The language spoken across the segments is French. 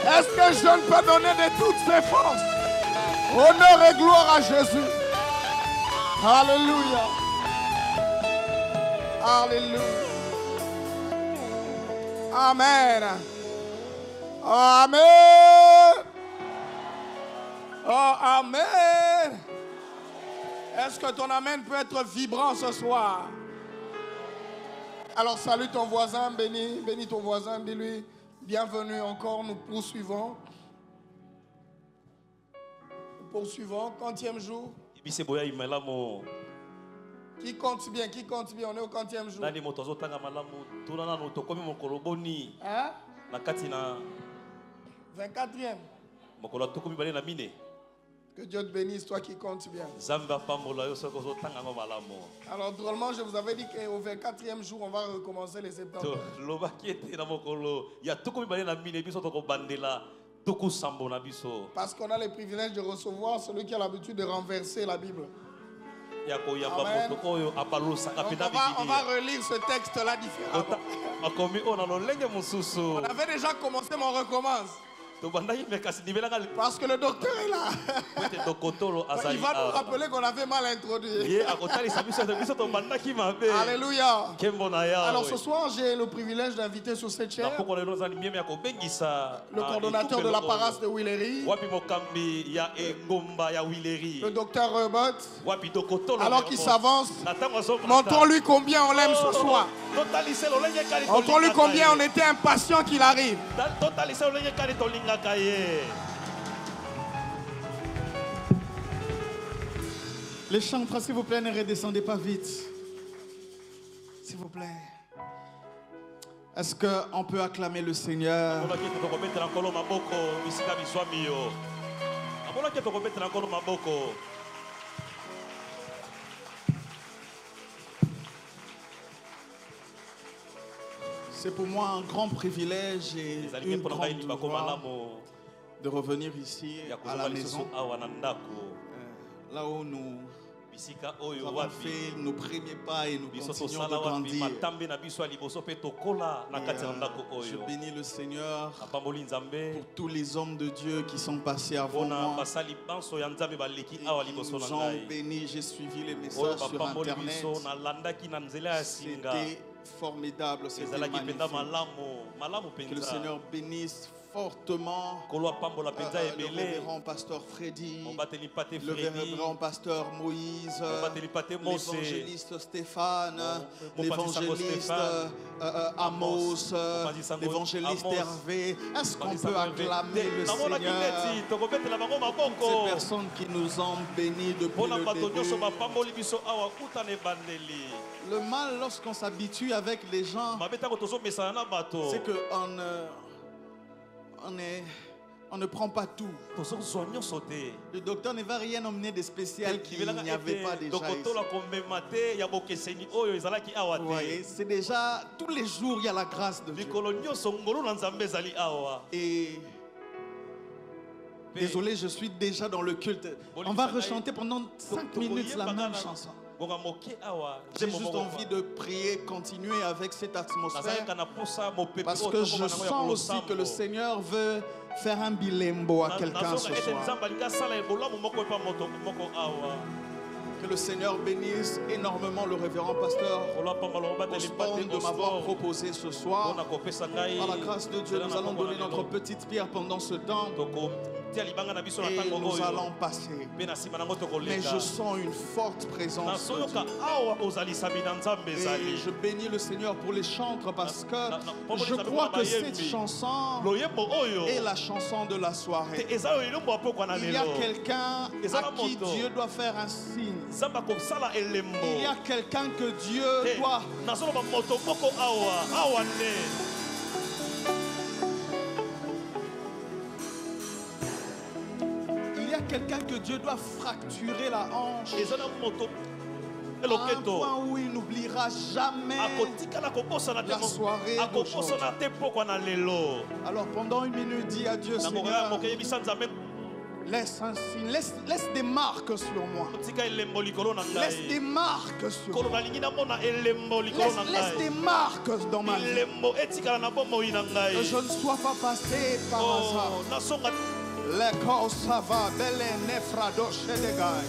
Est-ce que je ne peux donner de toutes ses forces? Honneur et gloire à Jésus. Alléluia. Alléluia. Amen. Amen. Oh, amen. Est-ce que ton amen peut être vibrant ce soir? Alors salue ton voisin, bénis ton voisin, dis-lui bienvenue encore, nous poursuivons. Poursuivons, 40e jour. Qui compte bien, on est au 40e jour. Hein? 24e. Que Dieu te bénisse, toi qui comptes bien. Alors drôlement, je vous avais dit qu'au 24e jour, on va recommencer les 70. Parce qu'on a le privilège de recevoir celui qui a l'habitude de renverser la Bible. Amen. Donc on va relire ce texte-là différemment. On avait déjà commencé, mais on recommence. Parce que le docteur est là. Il va nous rappeler qu'on avait mal introduit. Alléluia. Alors ce soir, j'ai le privilège d'inviter sur cette chaire le coordonnateur de la paroisse de Willery, le docteur Robert. Alors qu'il s'avance, montrons-lui combien on l'aime ce soir. Montrons-lui combien on était impatient qu'il arrive. Les chantres, s'il vous plaît, ne redescendez pas vite. S'il vous plaît. Est-ce qu'on peut acclamer le Seigneur? C'est pour moi un grand privilège et une grande gloire de revenir ici à la maison, là où nous avons fait nos premiers pas et nous continuons de grandir. Je bénis le Seigneur pour tous les hommes de Dieu qui sont passés avant moi. Ils nous ont bénis, j'ai suivi les messages sur Internet. C'était formidable, c'était magnifique. Que le Seigneur bénisse fortement le révérend pasteur Freddy, le révérend pasteur Moïse, l'évangéliste Stéphane, l'évangéliste Amos, l'évangéliste Hervé. Est-ce qu'on peut acclamer le Seigneur? Ces personnes qui nous ont bénis depuis le début. Le mal lorsqu'on s'habitue avec les gens, c'est qu'on on ne prend pas tout. Le docteur ne va rien emmener de spécial qu'il n'y avait pas déjà ici. Oui, c'est déjà, tous les jours, il y a la grâce de Dieu. Et désolé, je suis déjà dans le culte. On va rechanter pendant 5 minutes la même chanson. J'ai juste envie de prier, continuer avec cette atmosphère, parce que je sens aussi que le Seigneur veut faire un bilembo à quelqu'un ce soir. Que le Seigneur bénisse énormément le révérend pasteur Osborne de m'avoir proposé ce soir. Par la grâce de Dieu, nous allons donner notre petite pierre pendant ce temps. Et nous allons passer. Mais je sens une forte présence de Dieu. Et je bénis le Seigneur pour les chantres, parce que je crois que cette chanson est la chanson de la soirée. Il y a quelqu'un à qui Dieu doit faire un signe. Il y a quelqu'un que Dieu doit... Il y a quelqu'un que Dieu doit fracturer la hanche à un point où il n'oubliera jamais la soirée d'aujourd'hui. Alors pendant une minute, dis à Dieu, Seigneur, Laisse un signe, laisse des marques sur moi. Laisse des marques sur moi. Laisse des marques dans ma vie. Que je ne sois pas passé par hasard. Les Kosava, Bele Nefrado Shedegai.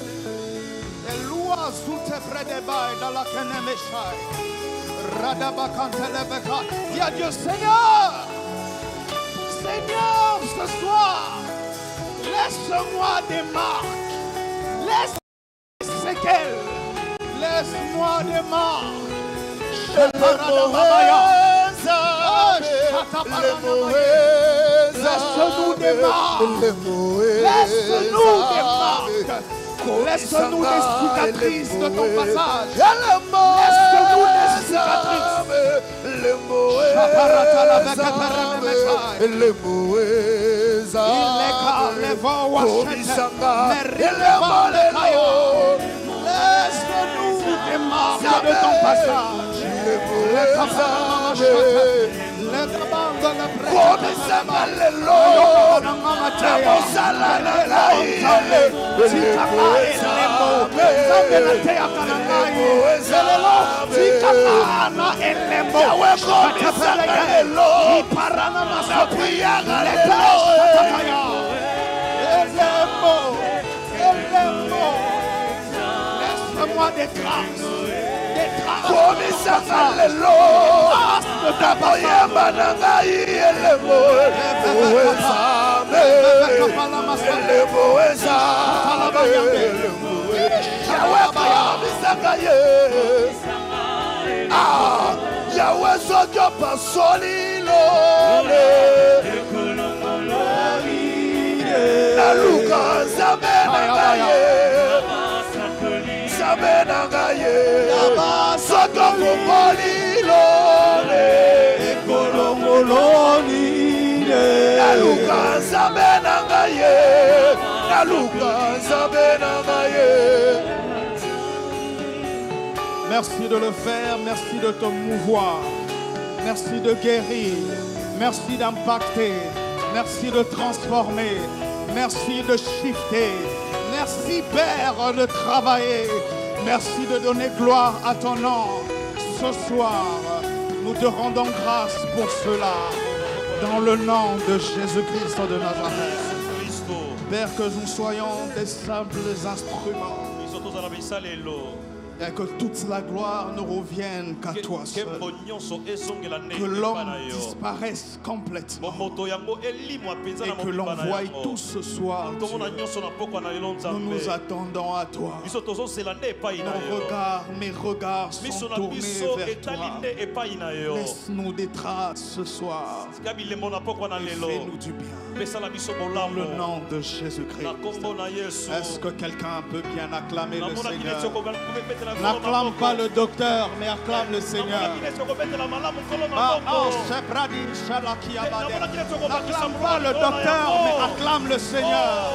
Et lois zoute près des bails dans la Kenemeshai. Radabakantelebekai. Dis à Dieu, Seigneur, Seigneur, ce soir, laisse-moi des marques. Laisse des séquelles. Laisse-moi des marques. Laisse-nous des marques. Laisse-nous des marques. Laisse-nous des cicatrices de ton passage. Laisse-nous des cicatrices. Les vents laisse-nous des marques de ton passage. Laisse-moi des traces. Merci de le faire, merci de te mouvoir, merci de guérir, merci d'impacter, merci de transformer, merci de shifter, merci Père de travailler, merci de donner gloire à ton nom. Ce soir, nous te rendons grâce pour cela, dans le nom de Jésus-Christ de Nazareth. Père, que nous soyons des simples instruments. Et que toute la gloire ne revienne qu'à toi seul. Que l'homme disparaisse complètement. Et que l'on voie tout ce soir. Nous nous attendons à toi. Mes regards sont tournés vers toi. Laisse-nous des traces ce soir. Et fais-nous du bien. Dans le nom de Jésus-Christ. Est-ce que quelqu'un peut bien acclamer le Seigneur? N'acclame pas le docteur, mais acclame le Seigneur. N'acclame pas le docteur, mais acclame le Seigneur.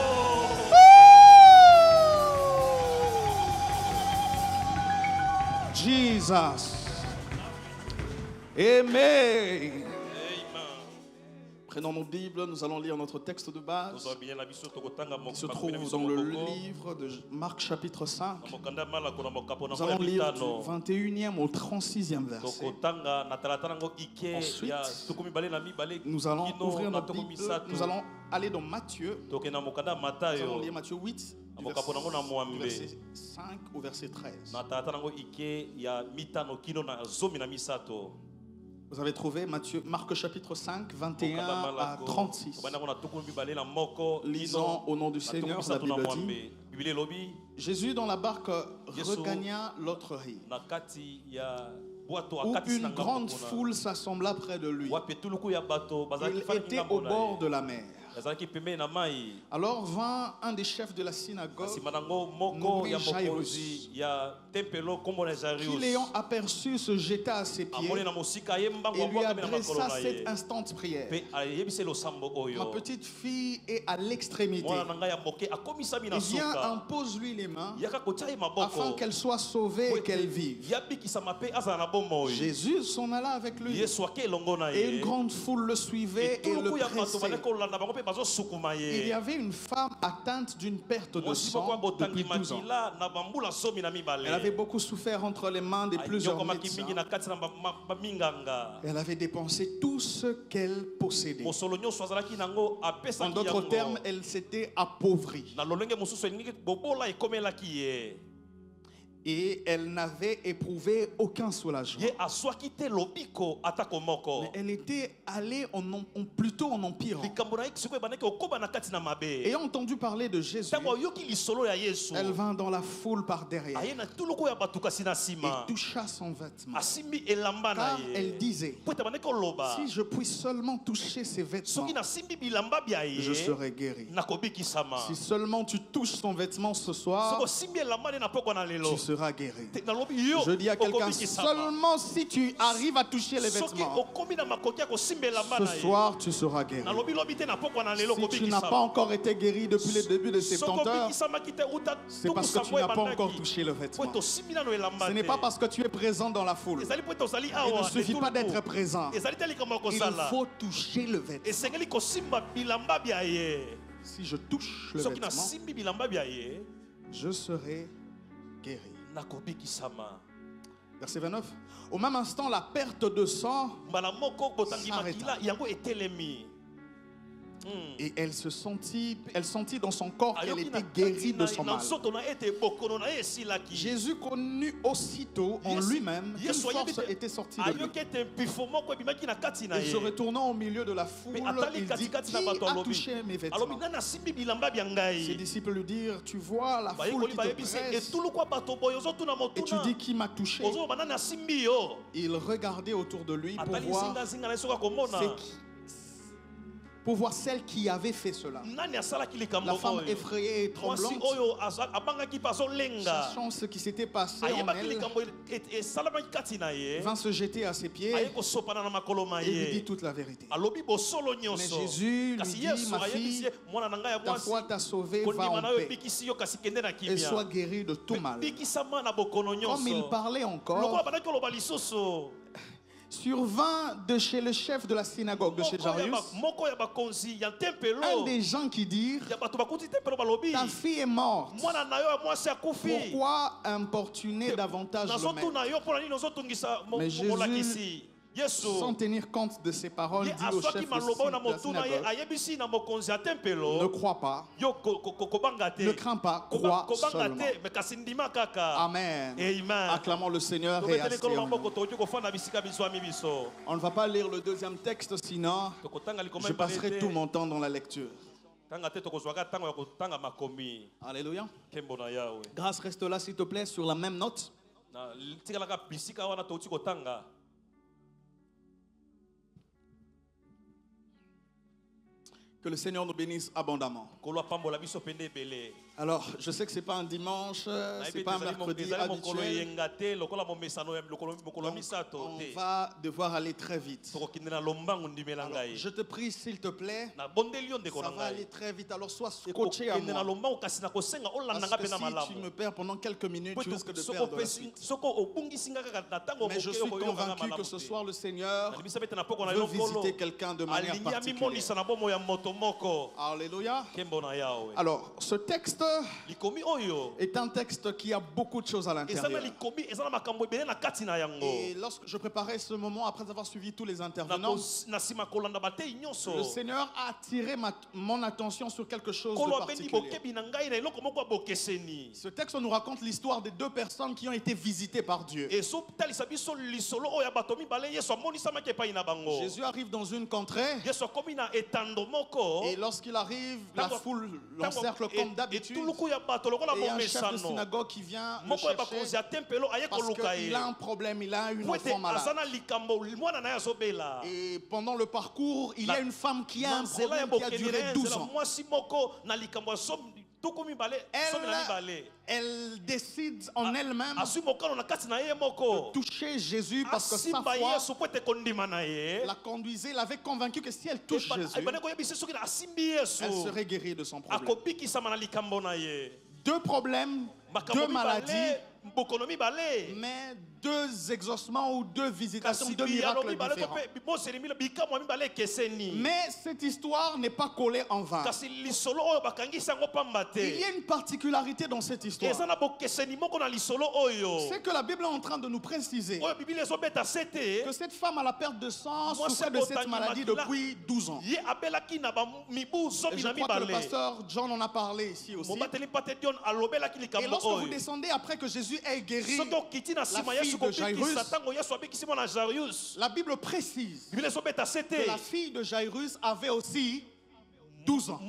Jesus. Amen. Prenons nos Bibles, nous allons lire notre texte de base qui se trouve dans le livre de Marc chapitre 5. Nous allons lire du 21e au 36e verset. Ensuite, nous allons ouvrir notre Bible, nous allons aller dans Matthieu. Nous allons lire Matthieu 8, du verset 5 au verset 13. Vous avez trouvé Marc chapitre 5, 21 à 36. Lisons au nom du Seigneur, la Bible dit. Jésus dans la barque regagna l'autre rive, où une grande foule s'assembla près de lui. Il était au bord de la mer. Alors vint un des chefs de la synagogue, nommé Jairus, qui l'ayant aperçu se jeta à ses pieds et lui adressa cette instante prière. Ma petite fille est à l'extrémité. Viens, impose-lui les mains afin qu'elle soit sauvée et qu'elle vive. Jésus s'en alla avec lui et une grande foule le suivait et le pressait. il y avait une femme atteinte d'une perte de sang depuis 12 ans. Elle avait beaucoup souffert entre les mains de plusieurs médecins. Elle avait dépensé tout ce qu'elle possédait. En d'autres termes, elle s'était appauvrie. Et elle n'avait éprouvé aucun soulagement. Mais elle était allée plutôt en empirant. Ayant entendu parler de Jésus, elle vint dans la foule par derrière et toucha son vêtement. Car elle disait, si je puis seulement toucher ses vêtements, je serai guéri. Si seulement tu touches son vêtement ce soir, tu seras guéri. Je dis à quelqu'un, seulement si tu arrives à toucher les vêtements, ce soir tu seras guéri. Si tu n'as pas encore été guéri depuis le début de 70 heures, c'est parce que tu n'as pas encore touché le vêtement. Ce n'est pas parce que tu es présent dans la foule. Il ne suffit pas d'être présent. Il faut toucher le vêtement. Si je touche le vêtement, je serai guéri. Verset 29. Au même instant, la perte de sang s'arrêta. Et elle sentit dans son corps qu'elle était guérie de son mal. Jésus connut aussitôt en lui-même qu'une force était sortie de lui. Et se retournant au milieu de la foule, il dit, qui a touché mes vêtements? Ses disciples lui dirent, tu vois la foule qui te presse et tu dis, qui m'a touché? Il regardait autour de lui pour voir celle qui avait fait cela. La femme effrayée et tremblante, sachant ce qui s'était passé en elle, vint se jeter à ses pieds et lui dit toute la vérité. Mais Jésus lui dit, ma fille, ta foi t'a sauvée, va en paix et sois guérie de tout mal. Comme il parlait encore, survint de chez le chef de la synagogue de chez Jairus un des gens qui dirent, ta fille est morte, pourquoi importuner davantage le maître? Mais Jésus, sans tenir compte de ces paroles, dit au chef de la synagogue, ne crois pas, ne crains pas, crois seulement. Amen. Acclamons le Seigneur et asseyons-nous. On ne va pas lire le deuxième texte, sinon je passerai tout mon temps dans la lecture. Alléluia. Grâce, reste là s'il te plaît sur la même note. Que le Seigneur nous bénisse abondamment. Alors, je sais que ce n'est pas un dimanche, ce n'est pas un mercredi habituel. Donc, on va devoir aller très vite. Alors, je te prie, s'il te plaît, ça va aller très vite. Alors, sois scotché à moi. Parce que si tu me perds pendant quelques minutes, tu risques de perdre la suite. Mais je suis convaincu que ce soir, le Seigneur veut visiter quelqu'un de manière particulière. Alléluia. Alors, ce texte est un texte qui a beaucoup de choses à l'intérieur. Et lorsque je préparais ce moment, après avoir suivi tous les intervenants, le Seigneur a attiré mon attention sur quelque chose de particulier. Ce texte nous raconte l'histoire des deux personnes qui ont été visitées par Dieu. Jésus arrive dans une contrée et lorsqu'il arrive, la foule l'encercle comme d'habitude. Et il y a un chef de synagogue qui vient le chercher parce qu'il a un problème, il a une enfant malade. Et pendant le parcours, il y a une femme qui a un problème qui a duré 12 ans. Elle décide en elle-même de toucher Jésus parce que sa foi la conduisait, l'avait convaincu que si elle touche Jésus, elle serait guérie de son problème. Deux problèmes, deux maladies, mais 2 exaucements ou 2 visitations, 2 miracles différents. Mais cette histoire n'est pas collée en vain. Il y a une particularité dans cette histoire. C'est que la Bible est en train de nous préciser que cette femme à la perte de sang souffrait de cette maladie depuis 12 ans. Et je crois que le pasteur John en a parlé ici aussi. Et lorsque vous descendez après que Jésus ait guéri la fille de Jairus, la Bible précise que la fille de Jairus avait aussi 12 ans.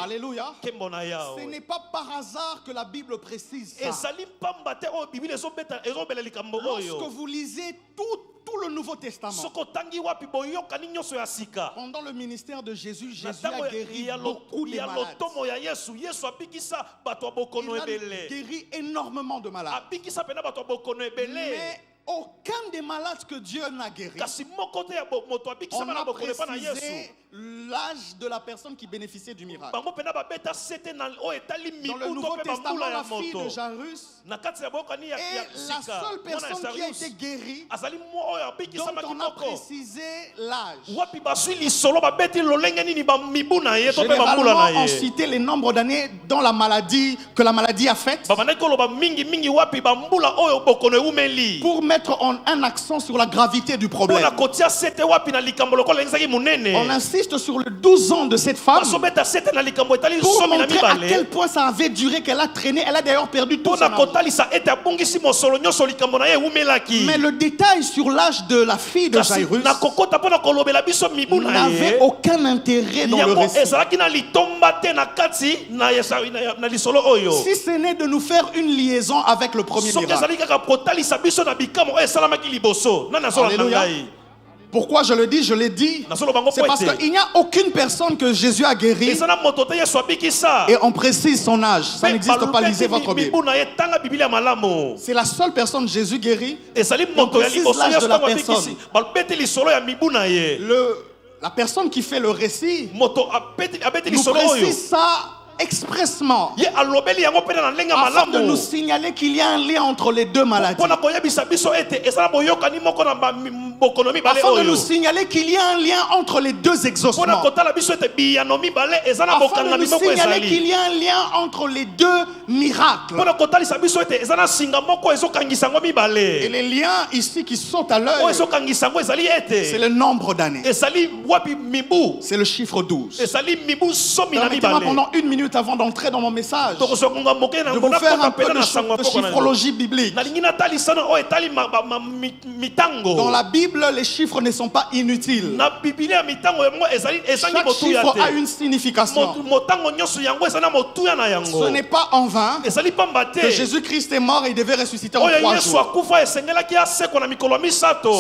Alléluia. Ce n'est pas par hasard que la Bible précise ça. Lorsque vous lisez tout le Nouveau Testament, pendant le ministère de Jésus, Jésus a guéri beaucoup de malades. Il a guéri énormément de malades. Mais aucun des malades que Dieu n'a guéri, on a précisé l'âge de la personne qui bénéficiait du miracle. Dans le Nouveau Testament, la fille de Jairus est la seule personne qui a été guérie dont on a précisé l'âge. Généralement, on citait les nombres d'années que la maladie a fait pour mettre un accent sur la gravité du problème. On insiste sur le 12 ans de cette femme pour montrer à quel point ça avait duré, qu'elle a traîné. Elle a d'ailleurs perdu tout son amour. Mais le détail sur l'âge de la fille de Jairus n'avait aucun intérêt dans le récit. Si ce n'est de nous faire une liaison avec le premier miracle. Alléluia. Pourquoi je le dis? Je l'ai dit. C'est parce qu'il n'y a aucune personne que Jésus a guérie et on précise son âge. Ça n'existe pas. Lisez votre Bible. C'est la seule personne que Jésus guérit. On précise l'âge de la personne. La personne qui fait le récit nous précise ça expressement afin de nous signaler qu'il y a un lien entre les deux maladies. Afin de nous signaler qu'il y a un lien entre les deux exaucements. Afin de nous signaler qu'il y a un lien entre les deux miracles. Et les liens ici qui sautent à l'œil, c'est le nombre d'années. C'est le chiffre 12. Permettez-moi pendant 1 minute avant d'entrer dans mon message de vous faire un peu de chiffrologie biblique. Dans la Bible, les chiffres ne sont pas inutiles. Chaque chiffre a une signification. Ce n'est pas en vain que Jésus-Christ est mort et il devait ressusciter en 3 jours.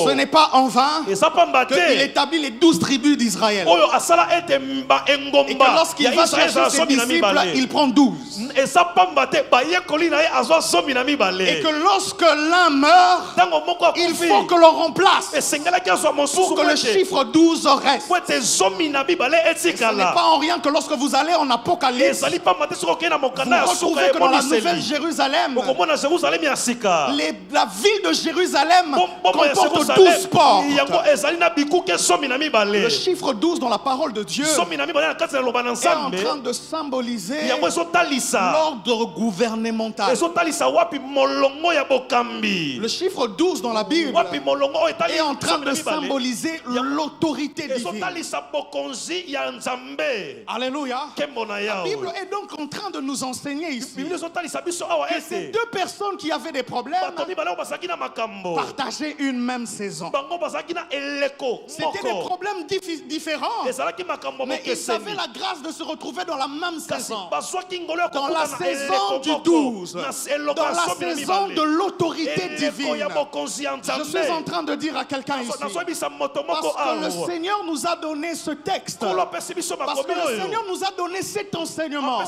Ce n'est pas en vain qu'il établit les 12 tribus d'Israël. Et que lorsqu'il va chercher ses disciples, il prend 12. Et que lorsque l'un meurt, il faut que l'on remplace pour que le chiffre 12 reste. Ce n'est pas en rien que lorsque vous allez en Apocalypse, vous retrouvez que dans la Nouvelle Jérusalem, la ville de Jérusalem comporte 12 portes. Le chiffre 12 dans la parole de Dieu est en train de symboliser l'ordre gouvernemental. Le chiffre 12 dans la Bible est en train de symboliser l'autorité divine. Alléluia. La Bible est donc en train de nous enseigner ici que ces deux personnes qui avaient des problèmes partageaient une même saison. C'était des problèmes différents, mais ils avaient la grâce de se retrouver dans la même saison. Dans la saison du 12, dans la saison de l'autorité divine. Je suis en train de dire à quelqu'un quelqu'un ici. Parce que le Seigneur nous a donné ce texte. Parce que le Seigneur nous a donné cet enseignement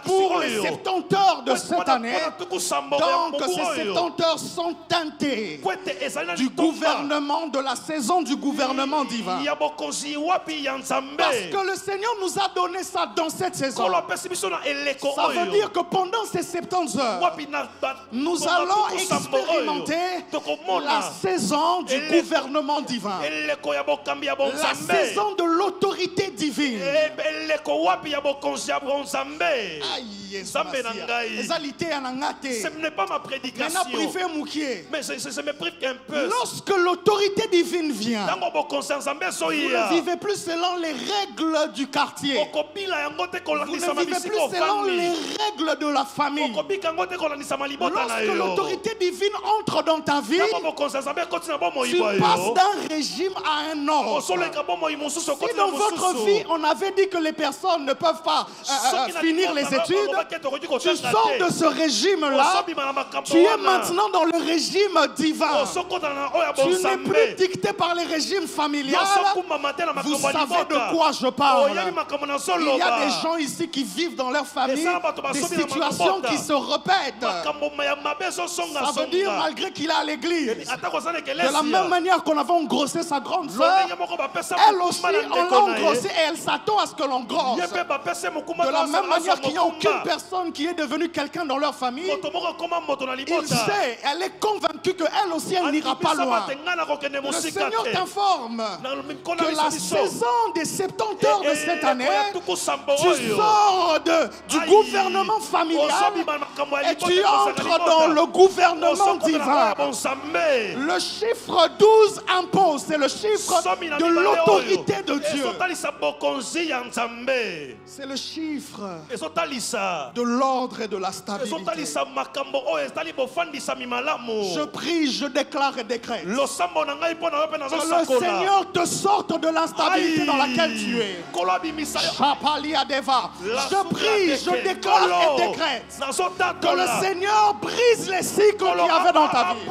pour les 70 heures de cette année. Donc ces 70 heures sont teintées du gouvernement, de la saison du gouvernement divin. Parce que le Seigneur nous a donné ça dans cette saison. Ça veut dire que pendant ces 70 heures, nous allons expérimenter la saison du gouvernement divin. La saison de l'autorité divine. Ce n'est pas ma prédication. Mais je me prive un peu. Lorsque l'autorité divine vient, vous ne vivez plus selon les règles du quartier. Vous ne vivez plus selon les règles de la famille. Lorsque l'autorité divine entre dans ta vie, tu passes d'un régime à un autre. Si dans votre vie, on avait dit que les personnes ne peuvent pas finir les études, tu sors de ce régime-là, tu es maintenant dans le régime divin. Tu n'es plus dicté par les régimes familiales. Vous savez de quoi je parle. Il y a des gens ici qui vivent dans leur famille des situations qui se répètent. Ça veut dire, malgré qu'il est à l'église, de la même manière qu'on avait engrossé sa grande sœur, elle aussi, on l'a engrossée et elle s'attend à ce que l'on grosse. De la même manière qu'il n'y a aucune personne qui est devenue quelqu'un dans leur famille, il sait, elle est convaincue qu'elle aussi, elle n'ira pas loin. Le Seigneur t'informe que la saison des 70 heures de cette année, tu sors du gouvernement familial et tu entres dans le gouvernement divin. Le chiffre 12 impose, c'est le chiffre de l'autorité de Dieu. C'est le chiffre de l'ordre et de la stabilité. Je prie, je déclare et décrète que le Seigneur te sorte de l'instabilité dans laquelle tu es. Je prie, je déclare et décrète que le Seigneur brise les cycles qu'il y avait dans ta vie.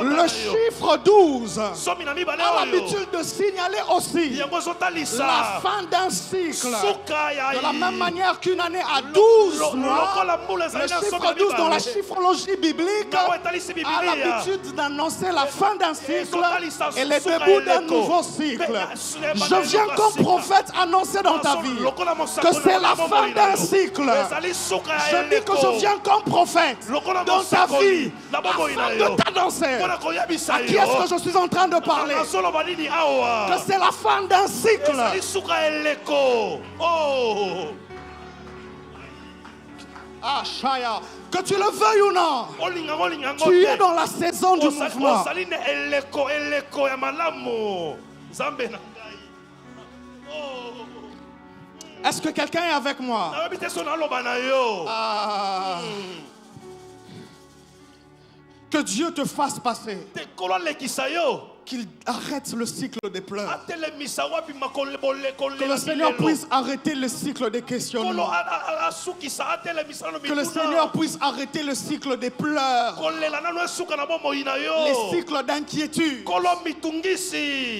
Le chiffre 12 a l'habitude de signaler aussi la fin d'un cycle. De la même manière qu'une année a 12 mois, le chiffre 12 dans la chiffrologie biblique a l'habitude d'annoncer la fin d'un cycle et le début d'un nouveau cycle. Je viens comme prophète annoncer dans ta vie que c'est la fin d'un cycle. Je dis que je viens comme prophète dans ta vie afin de t'annoncer. À qui est-ce que je suis en train de parler? Que c'est la fin d'un cycle. Ah, Shaya, que tu le veuilles ou non, tu es dans la saison du mouvement. Est-ce que quelqu'un est avec moi? Que Dieu te fasse passer. Qu'il arrête le cycle des pleurs. Que le Seigneur puisse arrêter le cycle des questionnements. Que le Seigneur puisse arrêter le cycle des pleurs. Les cycles d'inquiétude.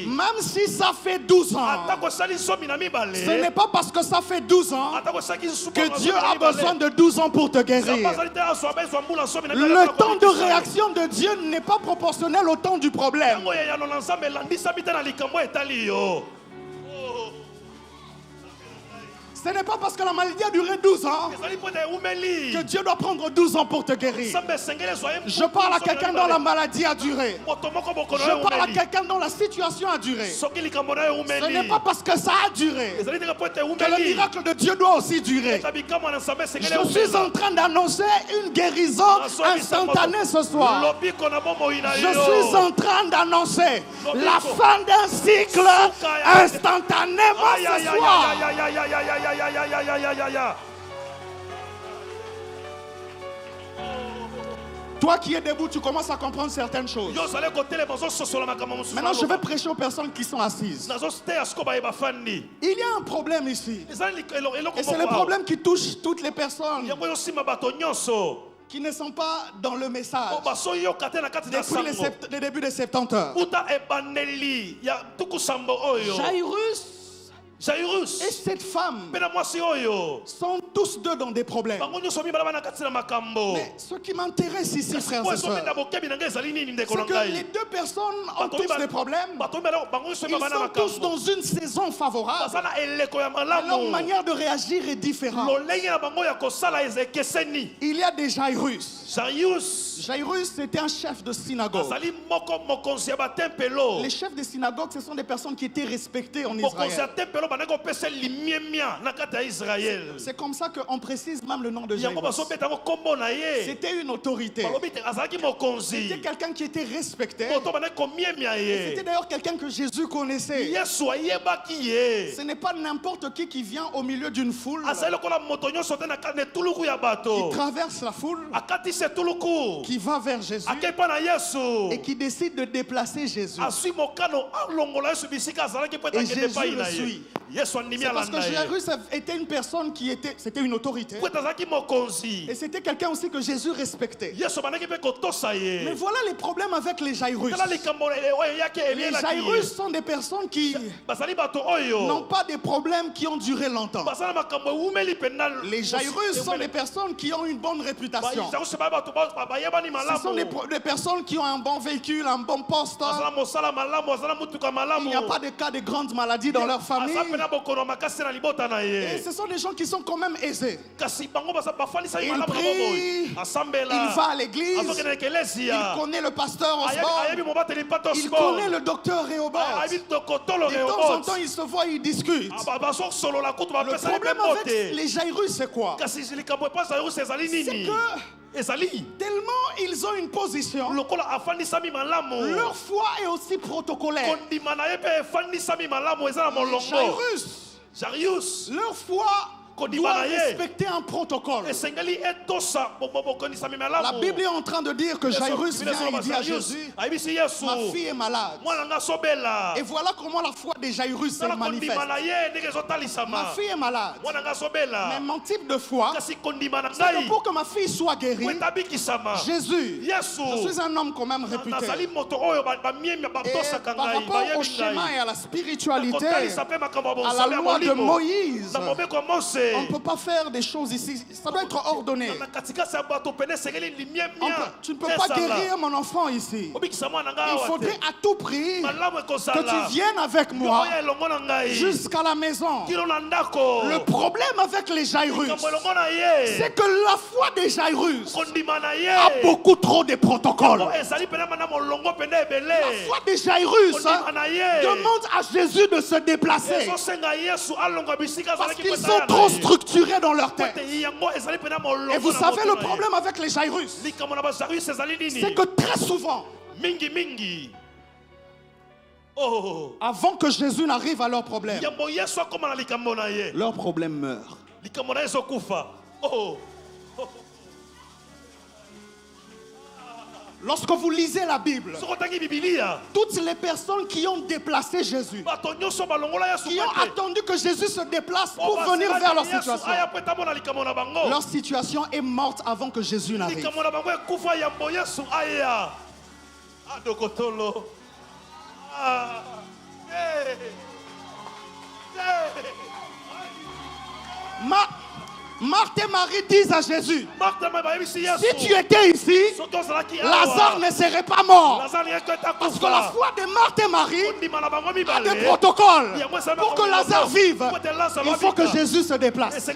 Même si ça fait 12 ans, ce n'est pas parce que ça fait 12 ans que Dieu a besoin de 12 ans pour te guérir. Le temps de réaction de Dieu n'est pas proportionnel au temps du problème. Ce n'est pas parce que la maladie a duré 12 ans que Dieu doit prendre 12 ans pour te guérir. Je parle à quelqu'un dont la maladie a duré. Je parle à quelqu'un dont la situation a duré. Ce n'est pas parce que ça a duré que le miracle de Dieu doit aussi durer. Je suis en train d'annoncer une guérison instantanée ce soir. Je suis en train d'annoncer la fin d'un cycle instantanément ce soir. Toi qui es debout, tu commences à comprendre certaines choses. Maintenant, je vais prêcher aux personnes qui sont assises. Il y a un problème ici. Et c'est le problème qui touche toutes les personnes qui ne sont pas dans le message depuis les débuts des 70 heures. Jairus et cette femme sont tous deux dans des problèmes. Mais ce qui m'intéresse ici, frères et sœurs, c'est que les deux personnes ont tous des problèmes. Ils sont tous dans une saison favorable. Leur manière de réagir est différente. Il y a des Jairus. Jairus était un chef de synagogue. Les chefs de synagogue, ce sont des personnes qui étaient respectées en Israël. C'est comme ça qu'on précise même le nom de Jairus. C'était une autorité. C'était quelqu'un qui était respecté. C'était d'ailleurs quelqu'un que Jésus connaissait. Ce n'est pas n'importe qui vient au milieu d'une foule, qui traverse la foule, qui va vers Jésus et qui décide de déplacer Jésus. Et Jésus le suit. C'est parce que Jairus était une personne c'était une autorité. Et c'était quelqu'un aussi que Jésus respectait. Mais voilà les problèmes avec les Jairus. Les Jairus sont des personnes qui n'ont pas des problèmes qui ont duré longtemps. Les Jairus sont des personnes qui ont une bonne réputation. Ce sont des personnes qui ont un bon véhicule, un bon poste. Il n'y a pas de cas de grandes maladies dans leur famille. Et ce sont des gens qui sont quand même aisés. Il prie, il va à l'église, il connaît le pasteur Osborne, il connaît le docteur Réobert. De temps en temps, ils se voient, ils discutent. Le problème avec les Jairus, c'est quoi? C'est que tellement ils ont une position, leur foi est aussi protocolaire. Jairus, leur foi doit respecter un protocole. La Bible est en train de dire que Jairus vient et dit à Jésus, ma fille est malade. Et voilà comment la foi de Jairus se manifeste. Ma fille est malade. Mais mon type de foi, c'est que pour que ma fille soit guérie, Jésus, je suis un homme quand même réputé. Et par rapport au schéma et à la spiritualité, à la loi de Moïse, on ne peut pas faire des choses ici. Ça doit être ordonné. Tu ne peux pas guérir mon enfant ici. Il faudrait à tout prix que tu viennes avec moi jusqu'à la maison. Le problème avec les Jairus, c'est que la foi des Jairus a beaucoup trop de protocoles. La foi des Jairus demande à Jésus de se déplacer parce qu'ils sont trop structurés dans leur tête. Et vous savez le problème avec les Jairus, c'est que très souvent, avant que Jésus n'arrive à leur problème meurt. Lorsque vous lisez la Bible, toutes les personnes qui ont déplacé Jésus, qui ont attendu que Jésus se déplace pour venir vers leur situation est morte avant que Jésus n'arrive. Marthe et Marie disent à Jésus, si tu étais ici, Lazare ne serait pas mort. Parce que la foi de Marthe et Marie a des protocoles. Pour que Lazare vive, il faut que Jésus se déplace.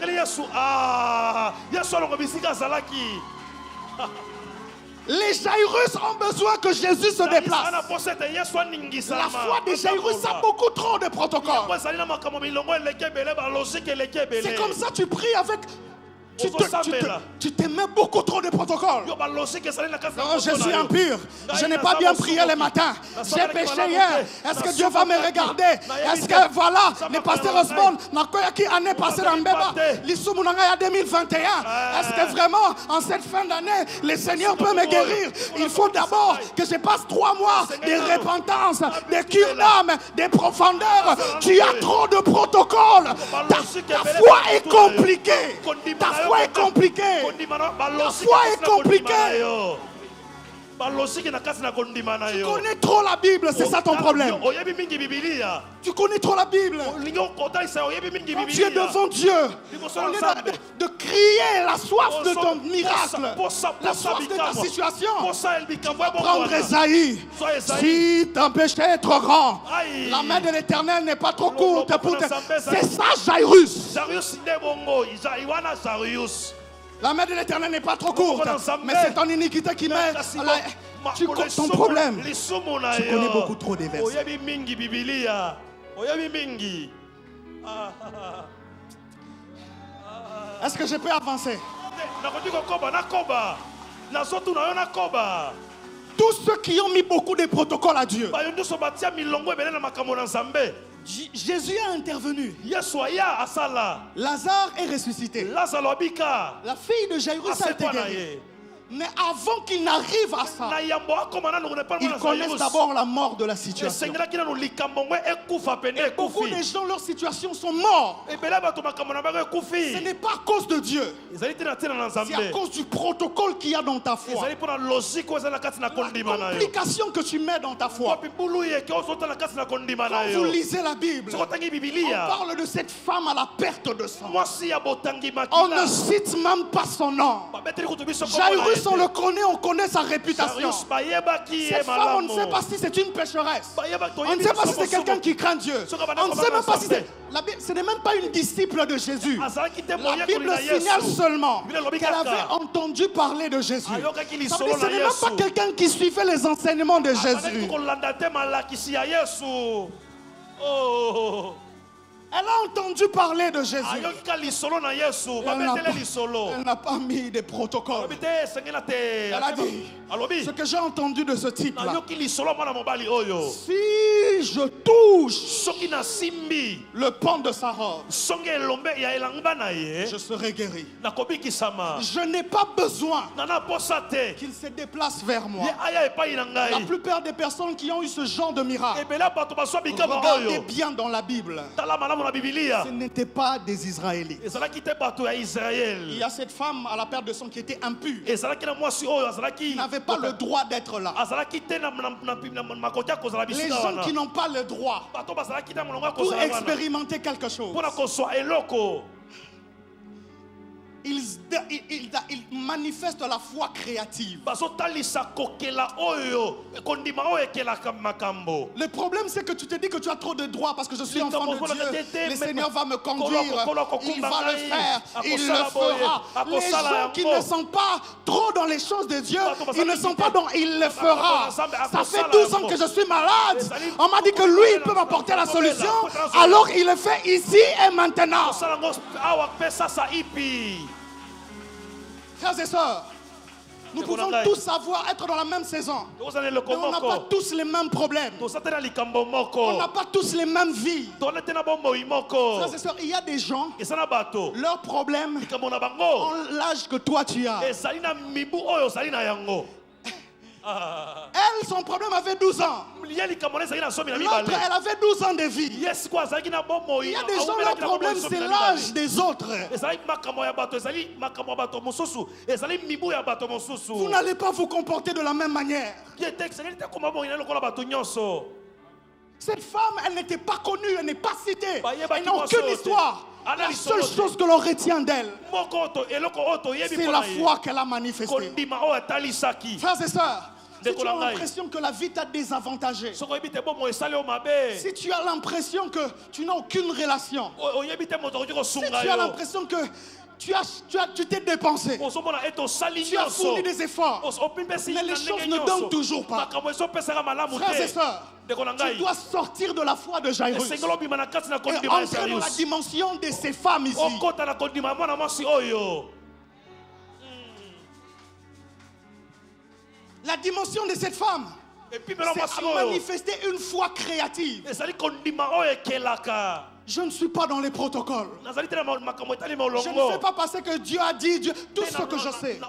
Les Jairus ont besoin que Jésus se déplace. La foi des Jairus a beaucoup trop de protocoles. C'est comme ça tu pries avec... Tu te mets beaucoup trop de protocoles. Non, je suis impur. Je n'ai pas bien prié le matin. J'ai péché hier. Est-ce que Dieu va me regarder? Est-ce que voilà, le pasteur Osborne n'a qui année passée dans Mbeba, l'Issoumounanga 2021. Est-ce que vraiment, en cette fin d'année, le Seigneur peut me guérir? Il faut d'abord que je passe 3 mois de repentance, de cure d'âme, de profondeur. Tu as trop de protocoles. Ta foi est compliquée. Ta foi est compliquée. La foi est compliquée. Tu connais trop la Bible, c'est ça ton problème. Tu connais trop la Bible. Quand tu es devant Dieu, au lieu de crier la soif de ton miracle, la soif de ta situation, prendre Esaïe. Si ton péché est trop grand, la main de l'Éternel n'est pas trop courte pour te... C'est ça, Jairus. La main de l'Éternel n'est pas trop courte, mais c'est ton iniquité qui met ton problème. Tu connais beaucoup trop des versets. Est-ce que je peux avancer? Tous ceux qui ont mis beaucoup de protocoles à Dieu, Jésus a intervenu. Lazare est ressuscité. La fille de Jairus a été guérie. Mais avant qu'il n'arrive à ça, ils connaissent d'abord la mort de la situation. Et beaucoup de gens, leur situation sont morts. Ce n'est pas à cause de Dieu. C'est à cause du protocole qu'il y a dans ta foi. La complication que tu mets dans ta foi. Quand vous lisez la Bible, on parle de cette femme à la perte de sang. On ne cite même pas son nom. Jairus, on le connaît, on connaît sa réputation. Cette femme, on ne sait pas si c'est une pécheresse. On ne sait pas si c'est quelqu'un qui craint Dieu. On ne sait même pas si c'est... Ce n'est même pas une disciple de Jésus. La Bible signale seulement qu'elle avait entendu parler de Jésus. Ce n'est même pas quelqu'un qui suivait les enseignements de Jésus. Elle a entendu parler de Jésus. Elle n'a pas mis de protocole. Elle a dit, ce que j'ai entendu de ce type-là, si je touche le pan de sa robe, je serai guéri. Je n'ai pas besoin qu'il se déplace vers moi. La plupart des personnes qui ont eu ce genre de miracle, regardez bien dans la Bible, ce n'était pas des Israélites. Il y a cette femme à la perte de sang qui était impure, qui n'avait pas le droit d'être là. Les gens qui n'ont pas le droit pour expérimenter quelque chose, ils manifestent la foi créative. Le problème, c'est que tu te dis que tu as trop de droits parce que je suis enfant de Dieu. Le Seigneur va me conduire, il va le faire, il le fera. Les gens qui ne sont pas trop dans les choses de Dieu, ils ne sont pas dans il le fera. Ça fait 12 ans que je suis malade. On m'a dit que lui, il peut m'apporter la solution. Alors il le fait ici et maintenant. Frères et sœurs, nous pouvons tous savoir être dans la même saison, mais on n'a pas tous les mêmes problèmes. On n'a pas tous les mêmes vies. Frères et sœurs, il y a des gens, leurs problèmes ont l'âge que toi tu as. Elle, son problème avait 12 ans. L'autre, elle avait 12 ans de vie. Il y a des gens, leur problème, c'est l'âge des autres. Vous n'allez pas vous comporter de la même manière. Cette femme, elle n'était pas connue, elle n'est pas citée. Elle n'a aucune histoire. La seule chose que l'on retient d'elle, c'est la foi qu'elle a manifestée. Frères et sœurs, si tu as l'impression que la vie t'a désavantagé, si tu as l'impression que tu n'as aucune relation, si tu as l'impression que tu t'es dépensé, tu as fourni des efforts, mais les choses ne donnent toujours pas. Frères et sœurs, tu dois sortir de la foi de Jairus et entrer dans la dimension de ces femmes ici. La dimension de cette femme, c'est à manifester une foi créative. Je ne suis pas dans les protocoles. Je ne fais pas passer que Dieu a dit, tout ce que je sais.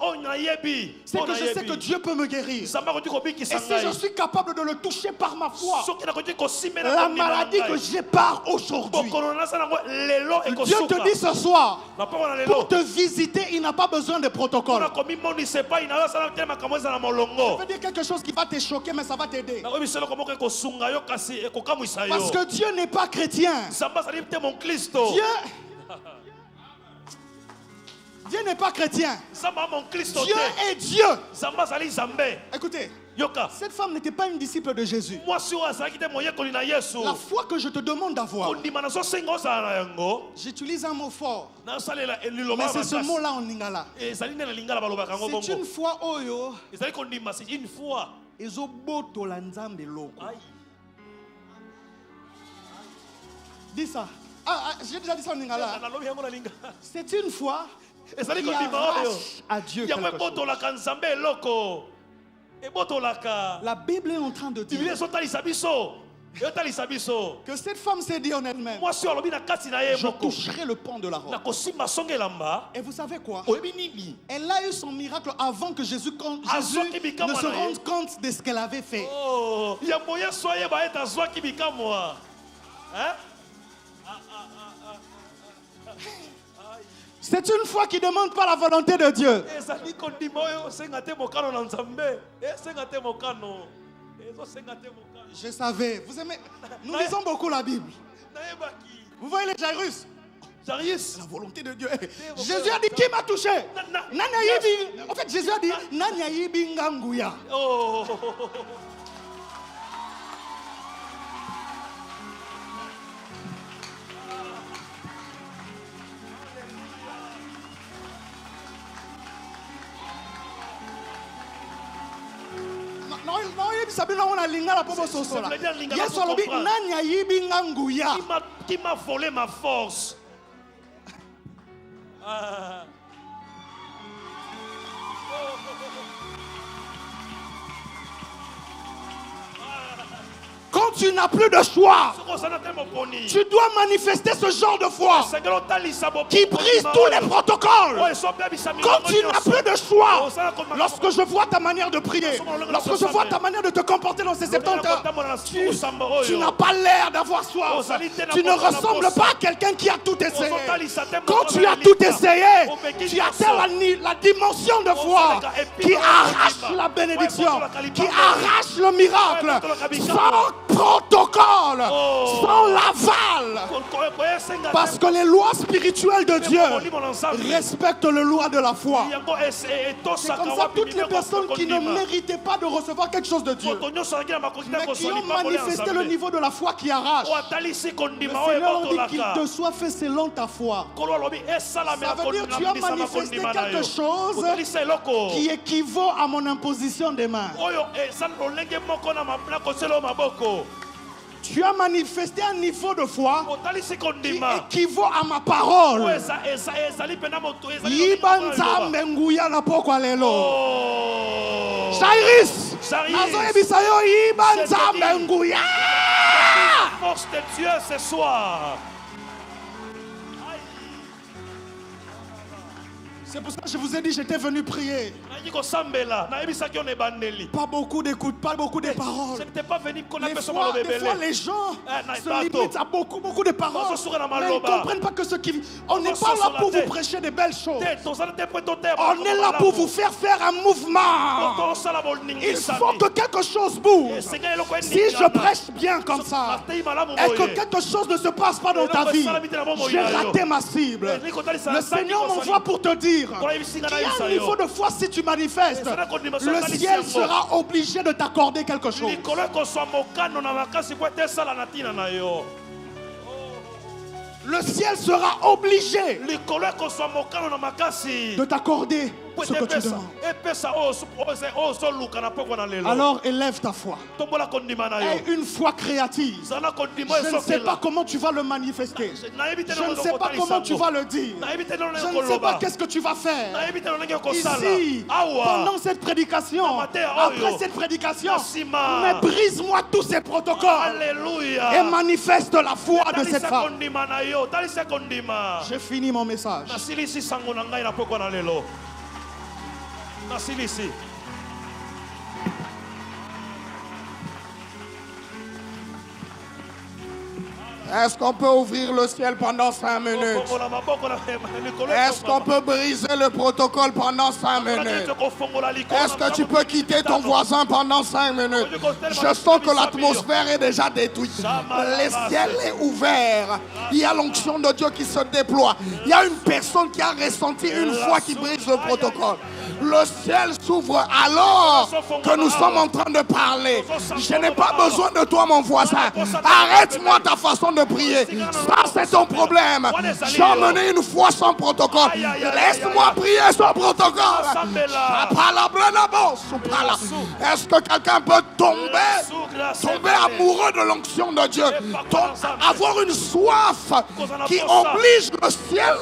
C'est que je sais que Dieu peut me guérir. Et si je suis capable de le toucher par ma foi, la maladie que j'ai part aujourd'hui. Dieu te dit ce soir, pour te visiter, il n'a pas besoin de protocole. Je veux dire quelque chose qui va te choquer, mais ça va t'aider. Parce que Dieu n'est pas chrétien. Dieu n'est pas chrétien. Dieu est Dieu. Écoutez, cette femme n'était pas une disciple de Jésus. La foi que je te demande d'avoir, j'utilise un mot fort, mais c'est ce mot-là en lingala. C'est une foi oyo. Dis ça. J'ai déjà dit ça en lingala. C'est une foi qui arrache à Dieu quelque chose. La Bible est en train de dire que cette femme s'est dit en elle-même, je toucherai le pan de la robe. Et vous savez quoi? Elle a eu son miracle avant que Jésus ne se rende compte de ce qu'elle avait fait. C'est une foi qui ne demande pas la volonté de Dieu. Je savais. Vous aimez? Nous lisons beaucoup la Bible. Vous voyez les Jairus? La volonté de Dieu. Jésus a dit, qui m'a touché? En fait, Jésus a dit, Nanyayibi Ngangouya. Qui m'a volé ma force. Quand tu n'as plus de choix, tu dois manifester ce genre de foi qui brise tous les protocoles. Quand tu n'as plus de choix, lorsque je vois ta manière de prier, lorsque je vois ta manière de te comporter dans ces 70 heures, tu n'as pas l'air d'avoir soif. Tu ne ressembles pas à quelqu'un qui a tout essayé. Quand tu as tout essayé, tu atteins la dimension de foi qui arrache la bénédiction, qui arrache le miracle, sans protocole, sans l'aval. Parce que les lois spirituelles de Dieu respectent les lois de la foi. C'est comme ça toutes les personnes qui ne méritaient pas de recevoir quelque chose de Dieu, mais qui ont manifesté le niveau de la foi qui arrache, le Seigneur dit qu'il te soit fait selon ta foi. Ça veut dire que tu as manifesté quelque chose qui équivaut à mon imposition des mains. Tu as manifesté un niveau de foi qui équivaut à ma parole. Jairus, force de Dieu ce soir. C'est pour ça que je vous ai dit, j'étais venu prier. Pas beaucoup d'écoute, pas beaucoup de paroles. Des fois, les gens se limitent à beaucoup de paroles. Mais ils ne comprennent pas que on n'est pas là pour vous prêcher des belles choses. On est là pour vous faire un mouvement. Il faut que quelque chose bouge. Si je prêche bien comme ça et que quelque chose ne se passe pas dans ta vie, j'ai raté ma cible. Le Seigneur m'envoie pour te dire qu'il y a un niveau de foi. Si tu manifestes, le ciel sera obligé de t'accorder quelque chose. Le ciel sera obligé de t'accorder ce que tu demandes. Alors élève ta foi. Aie une foi créative. Je ne sais pas comment tu vas le manifester. Je ne sais pas comment tu vas le dire. Je ne sais pas qu'est-ce que tu vas faire. Ici, pendant cette prédication, après cette prédication, mais brise-moi tous ces protocoles et manifeste la foi de cette femme. J'ai fini mon message. Est-ce qu'on peut ouvrir le ciel pendant 5 minutes? Est-ce qu'on peut briser le protocole pendant 5 minutes? Est-ce que tu peux quitter ton voisin pendant 5 minutes? Je sens que l'atmosphère est déjà détruite. Le ciel est ouvert. Il y a l'onction de Dieu qui se déploie. Il y a une personne qui a ressenti une foi qui brise le protocole. Le ciel s'ouvre alors que nous sommes en train de parler. Je n'ai pas besoin de toi, mon voisin. Arrête-moi ta façon de prier. Ça, c'est ton problème. J'ai emmené une foi sans protocole. Laisse-moi prier sans protocole. Est-ce que quelqu'un peut tomber amoureux de l'onction de Dieu? Avoir une soif qui oblige le ciel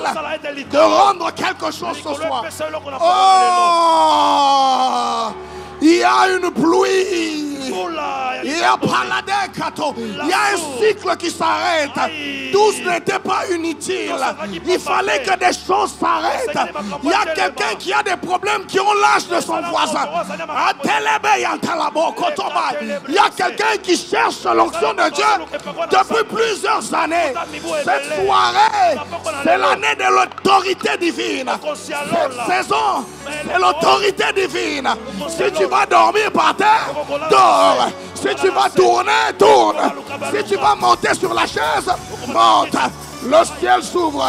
de rendre quelque chose ce soir. Oh, il y a une pluie. Il y a un cycle qui s'arrête. Tous n'étaient pas inutiles. Il fallait que des choses s'arrêtent. Il y a quelqu'un qui a des problèmes qui ont l'âge de son voisin. Il y a quelqu'un qui cherche l'onction de Dieu depuis plusieurs années. Cette soirée, c'est l'année de l'autorité divine. Cette saison, c'est l'autorité divine. Si tu vas dormir par terre, dors. Si tu vas tourner, tourne. Si tu vas monter sur la chaise, monte. Le ciel s'ouvre.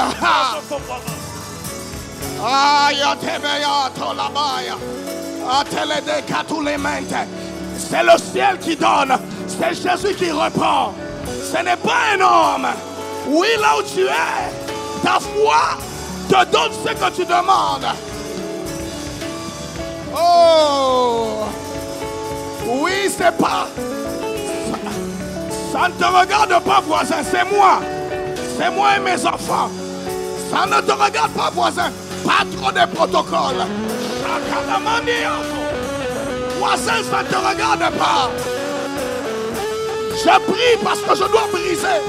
C'est le ciel qui donne. C'est Jésus qui reprend. Ce n'est pas un homme. Oui, là où tu es, ta foi te donne ce que tu demandes. Oh! Oui, c'est pas. Ça ne te regarde pas, voisin, c'est moi. C'est moi et mes enfants. Ça ne te regarde pas, voisin. Pas trop de protocoles. Voisin, ça ne te regarde pas. Je prie parce que je dois briser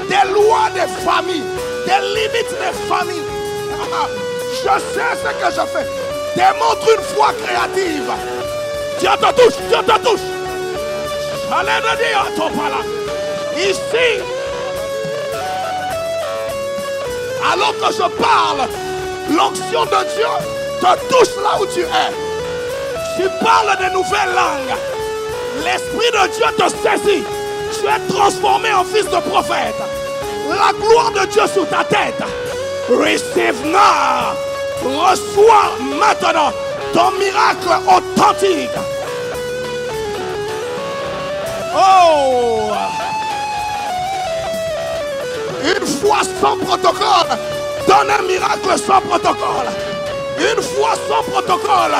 des lois des familles, des limites des familles. Je sais ce que je fais. Démontre une foi créative. Dieu te touche, Dieu te touche. Allez de dire à ton pala. Ici, alors que je parle, l'onction de Dieu te touche là où tu es. Tu parles de nouvelles langues. L'Esprit de Dieu te saisit. Tu es transformé en fils de prophète. La gloire de Dieu sur ta tête. Receive now. Reçois maintenant ton miracle authentique. Oh! Une foi sans protocole donne un miracle sans protocole. Une foi sans protocole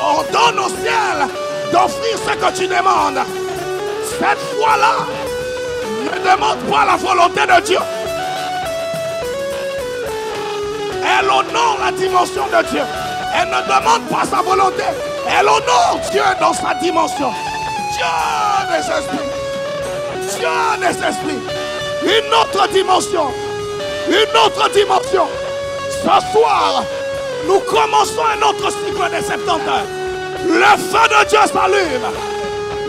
ordonne au ciel d'offrir ce que tu demandes. Cette foi-là ne demande pas la volonté de Dieu. Elle honore la dimension de Dieu. Elle ne demande pas sa volonté. Elle honore Dieu dans sa dimension. Dieu des esprits. Dieu des esprits. Une autre dimension. Une autre dimension. Ce soir, nous commençons un autre cycle de 70 heures. Le feu de Dieu s'allume.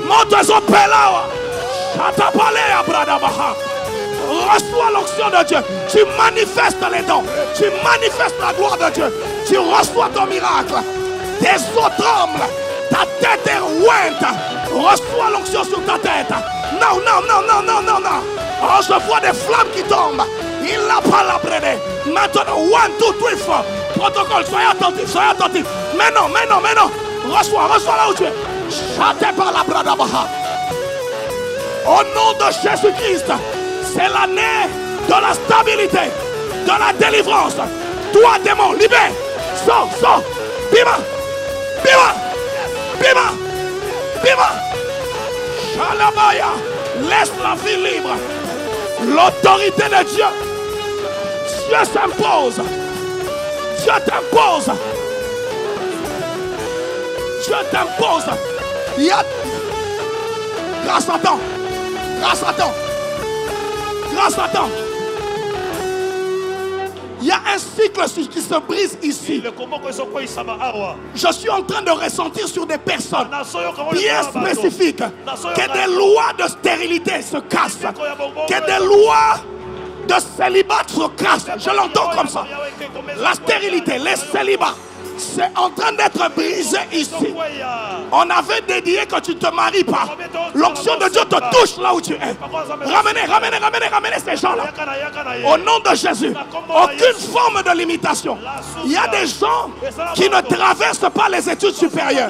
Monte-en pelawa. Chatapalea bradabaha. Reçois l'onction de Dieu. Tu manifestes les dons. Tu manifestes la gloire de Dieu. Tu reçois ton miracle. Tes os tremblent. Ta tête est ouinte. Reçois l'onction sur ta tête. Non, non, non, non, non, non, non. Oh, je vois des flammes qui tombent. Il n'a pas la brûlée. Maintenant, 1, 2, 3, 4. Protocole, soyez attentifs, soyez attentifs. Mais non, mais non, mais non. Reçois, reçois là où tu es. Châté par la bradabaha. Au nom de Jésus-Christ. C'est l'année de la stabilité, de la délivrance. Toi, démon, libère. Sors, sors. Bima. Bima. Bima. Bima. Shalabaya. Laisse la vie libre. L'autorité de Dieu. Dieu s'impose. Dieu t'impose. Dieu t'impose. Il y a... Grâce à Satan. Grâce à Satan. Grâce à Satan. Il y a un cycle qui se brise ici. Je suis en train de ressentir sur des personnes bien spécifiques que des lois de stérilité se cassent, que des lois de célibat se cassent. Je l'entends comme ça. La stérilité, les célibats, c'est en train d'être brisé ici. On avait dédié que tu ne te maries pas. L'onction de Dieu te touche là où tu es. Ramenez ces gens-là. Au nom de Jésus. Aucune forme de limitation. Il y a des gens qui ne traversent pas les études supérieures,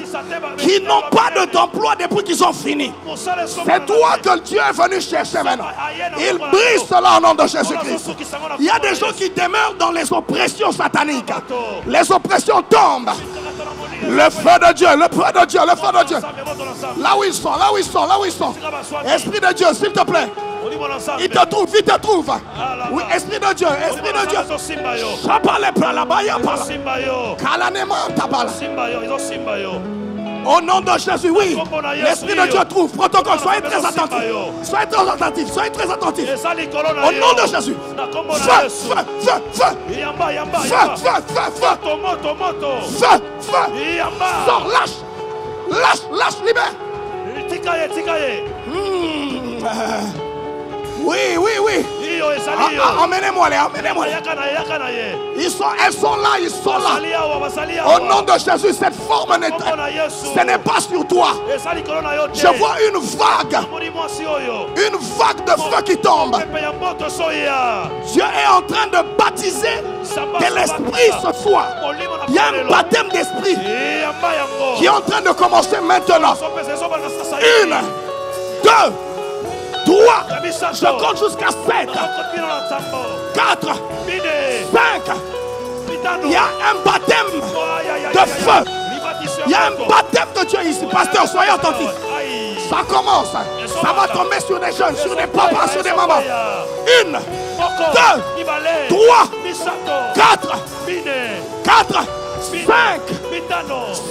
qui n'ont pas d'emploi depuis qu'ils ont fini. C'est toi que Dieu est venu chercher maintenant. Il brise cela au nom de Jésus-Christ. Il y a des gens qui demeurent dans les oppressions sataniques. Les oppressions tombent. Le feu de Dieu, le feu de Dieu, le feu de Dieu. Là où ils sont, là où ils sont, là où ils sont. Esprit de Dieu, s'il te plaît. Il te trouve, il te trouve. Oui, Esprit de Dieu, Esprit de Dieu. Au nom de Jésus, oui. L'Esprit de Dieu trouve. Protocole, soyez très attentifs. Soyez très attentifs, soyez très attentifs. Au nom de Jésus. Feu, feu, feu, feu. Feu, feu, feu, feu. Feu, feu. Sors, lâche. Lâche, lâche, libère. Oui, oui, oui. Emmenez-moi les, emmenez-moi. Elles sont là, ils sont là. Au nom de Jésus, cette forme ce n'est pas sur toi. Je vois une vague de feu qui tombe. Dieu est en train de baptiser de l'esprit ce soir. Il y a un baptême d'esprit qui est en train de commencer maintenant. 1, 2, 3, je compte jusqu'à 7, 4, 5. Il y a un baptême de feu. Il y a un baptême de Dieu ici. Pasteur, soyez attentifs. Ça commence. Ça va tomber sur des jeunes, sur des papas, sur des mamans. 1, 2, 3, 4, 5.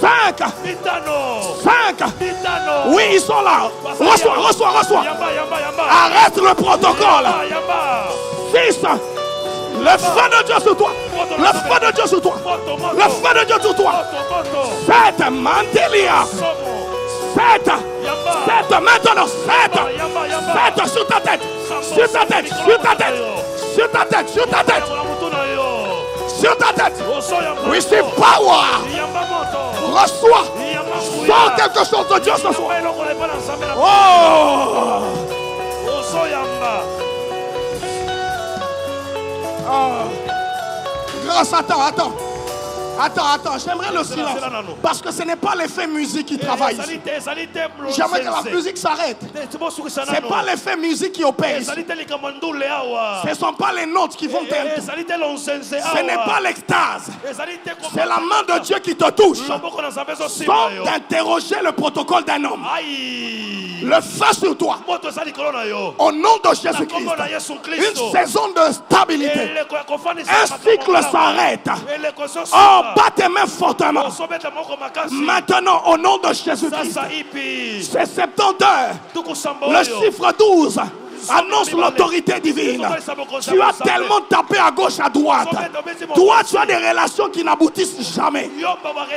5. Oui, ils sont là. Reçois. Arrête le protocole. 6. Le feu de Dieu sur toi. Le feu de Dieu sur toi. Le feu de Dieu sur toi. 7. Mantelia. 7 maintenant. 7 sur ta tête. Sur ta tête. Sur ta tête. Sur ta tête. Sur ta tête. Sur ta tête. Receive power. Reçois. Sors quelque chose de Dieu ce soir. Oh. Grâce, attends. J'aimerais le silence. Parce que ce n'est pas l'effet musique qui travaille ici. J'aimerais que la musique s'arrête. Ce n'est pas l'effet musique qui opère ici. Ce ne sont pas les notes qui vont t'aider. Ce n'est pas l'extase. C'est la main de Dieu qui te touche. Sans d'interroger le protocole d'un homme. Le feu sur toi. Au nom de Jésus-Christ. Une saison de stabilité. Un cycle s'arrête. Oh, bat tes mains fortement. Maintenant, au nom de Jésus-Christ. C'est 70 heures. Le chiffre 12 annonce l'autorité divine. Tu as tellement tapé à gauche, à droite. Toi, tu as des relations qui n'aboutissent jamais.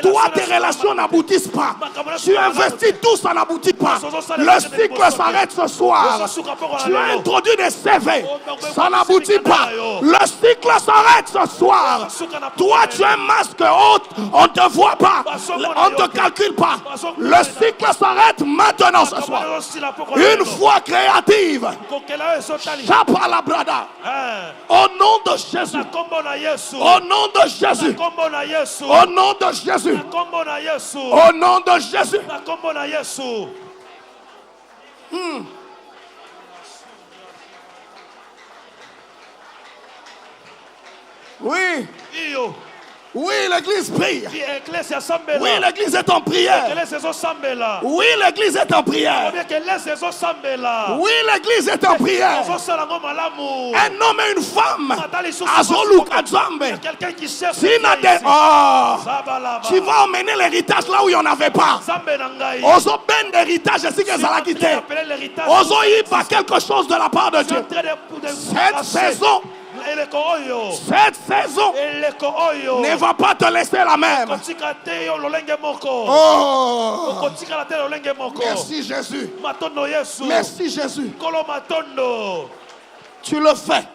Toi, tes relations n'aboutissent pas. Tu investis tout, ça n'aboutit pas. Le cycle s'arrête ce soir. Tu as introduit des CV, ça n'aboutit pas. Le cycle s'arrête ce soir. Toi, tu as un masque haut, on ne te voit pas, on ne te calcule pas. Le cycle s'arrête maintenant ce soir. Une foi créative. Chapalabrada. Au nom de Jésus. Au nom de Jésus. Au nom de Jésus. Au nom de Jésus. Oui. Oui, l'église prie. Oui, l'église est en prière. Oui, l'église est en prière. Oui, l'église est en prière. Un homme et une femme. Tu vas emmener l'héritage là où il n'y en avait pas. Ozo ben l'héritage, c'est que ça l'a quitté. Ozo y pas quelque chose de la part de Dieu. Cette saison ne va pas te laisser la même. Oh. Merci Jésus. Merci Jésus. Tu le fais.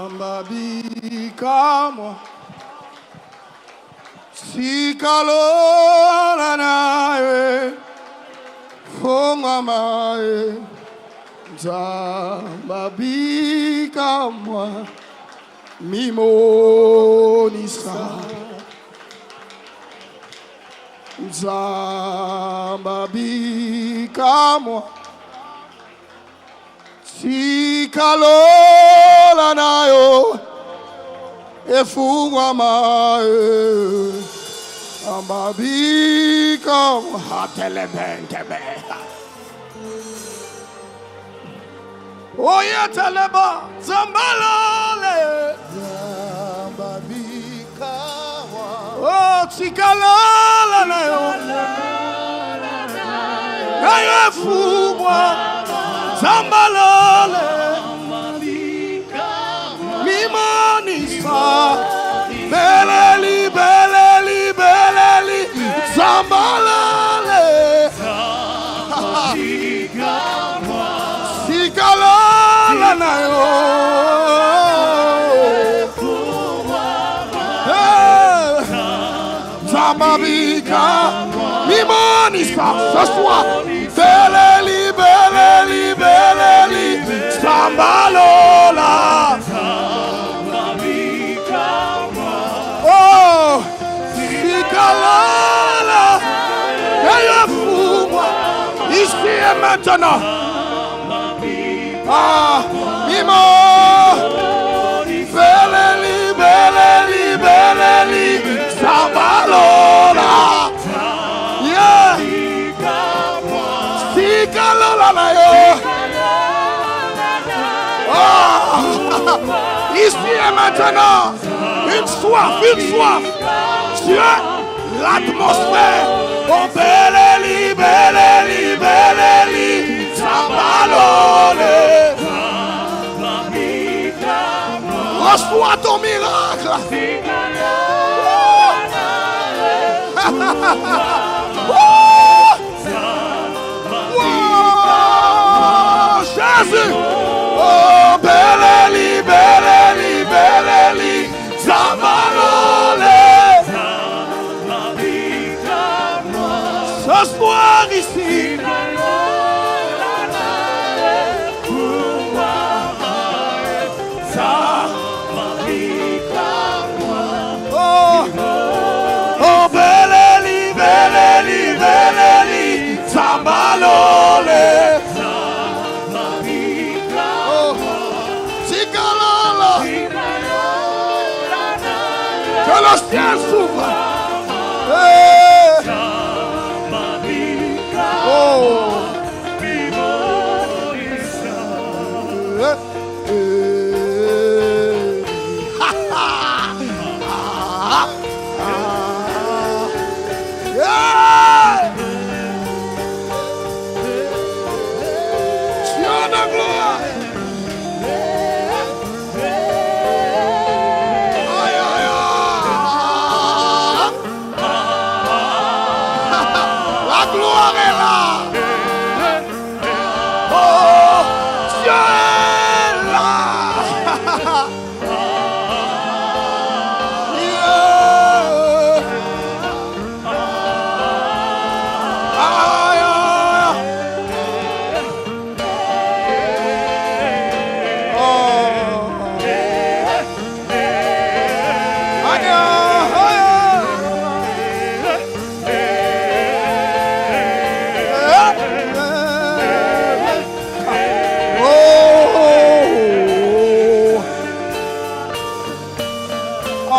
Zambabika Sikalona nae Fongamae Zambabika Mimonisa Zambabika Sikalola nayo efungwa mae ambabika hatelebentebe oye teleba zambalole zambabika oh sikalola nayo nayo efungwa zambalole mimonisa beleli beleli beleli zambalole sikalola nayo zambabika mimonisa ce soir beleli beleli beleli zambalola oh sikalola yefumwa ici et maintenant ah mimo beleli beleli beleli zambalola yeah sikalola na yo ici et maintenant, une soif, sur l'atmosphère. Oh, beleli, beleli, beleli, zambalole. Reçois ton miracle. Oh, Jésus. Oh, beleli, beleli, beleli, zambalole. Ce soir ici, oh, beleli, beleli, beleli, zambalole. Que le ciel s'ouvre.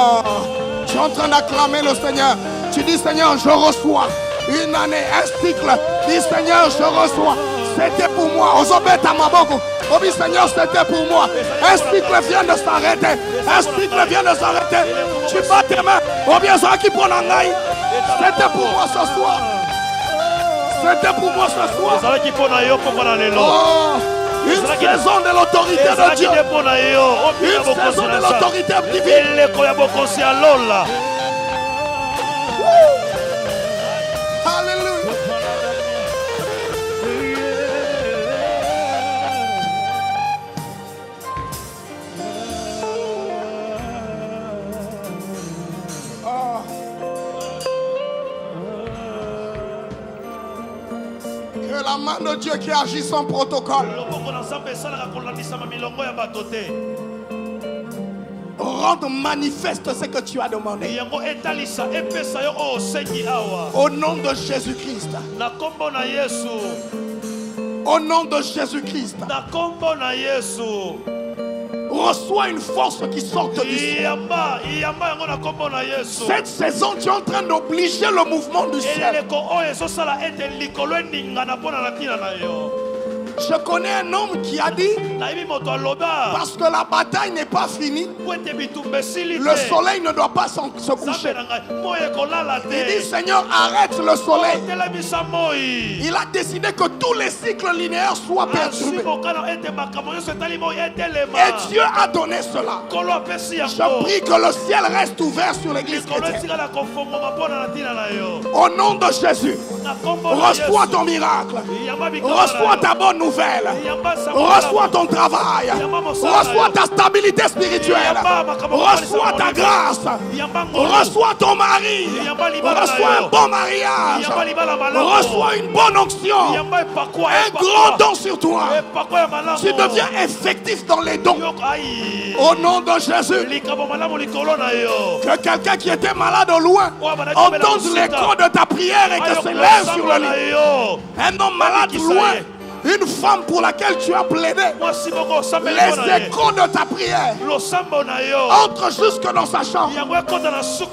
Oh, tu es en train d'acclamer le Seigneur. Tu dis, Seigneur, je reçois une année, un cycle. Dis, Seigneur, je reçois. C'était pour moi. Ozobet Amaboko. Oh oui, Seigneur, c'était pour moi. Un cycle vient de s'arrêter. Un cycle vient de s'arrêter. Tu bats tes mains. Oh bien, ça qui prend la naï. C'était pour moi ce soir. C'était pour moi ce soir. Oh, une saison de l'autorité de Dieu. Une saison de l'autorité divine. Alléluia. Que la main de Dieu qui agit sans protocole rende manifeste ce que tu as demandé. Au nom de Jésus-Christ. Au nom de Jésus-Christ. Reçois une force qui sort du ciel. Cette saison, tu es en train d'obliger le mouvement du ciel. Je connais un homme qui a dit, parce que la bataille n'est pas finie, le soleil ne doit pas se coucher. Il dit, Seigneur, arrête le soleil. Il a décidé que tous les cycles linéaires soient perturbés. Et Dieu a donné cela. Je prie que le ciel reste ouvert sur l'église chrétienne. Au nom de Jésus, reçois ton miracle. Reçois ta bonne nouvelle. Reçois ton travail. Reçois ta stabilité spirituelle. Reçois ta grâce. Reçois ton mari. Reçois un bon mariage. Reçois une bonne onction. Un grand don sur toi. Tu deviens effectif dans les dons. Au nom de Jésus. Que quelqu'un qui était malade au loin entende l'écho de ta prière et que s'élève sur le lit. Un homme malade loin. Une femme pour laquelle tu as plaidé. Les échos de ta prière entrent jusque dans sa chambre.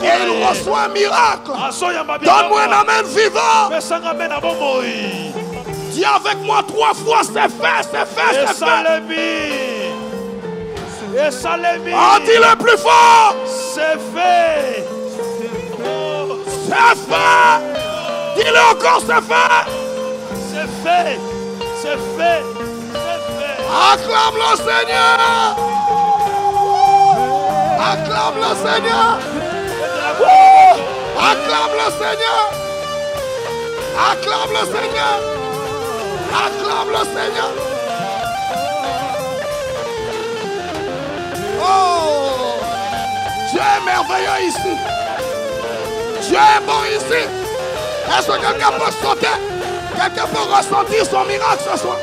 Et il reçoit un miracle. Donne-moi un amen vivant. Dis avec moi 3 fois, c'est fait, c'est fait, c'est fait. Oh, dis-le plus fort. C'est fait. C'est fait. Dis-le encore, c'est fait. C'est fait. C'est fait. C'est fait. Acclame le Seigneur. Acclame le Seigneur. Acclame le Seigneur. Acclame le Seigneur. Acclame le Seigneur. Oh, Dieu est merveilleux ici. Dieu est bon ici. Est-ce que quelqu'un peut sauter? Quelqu'un peut ressentir son miracle ce soir?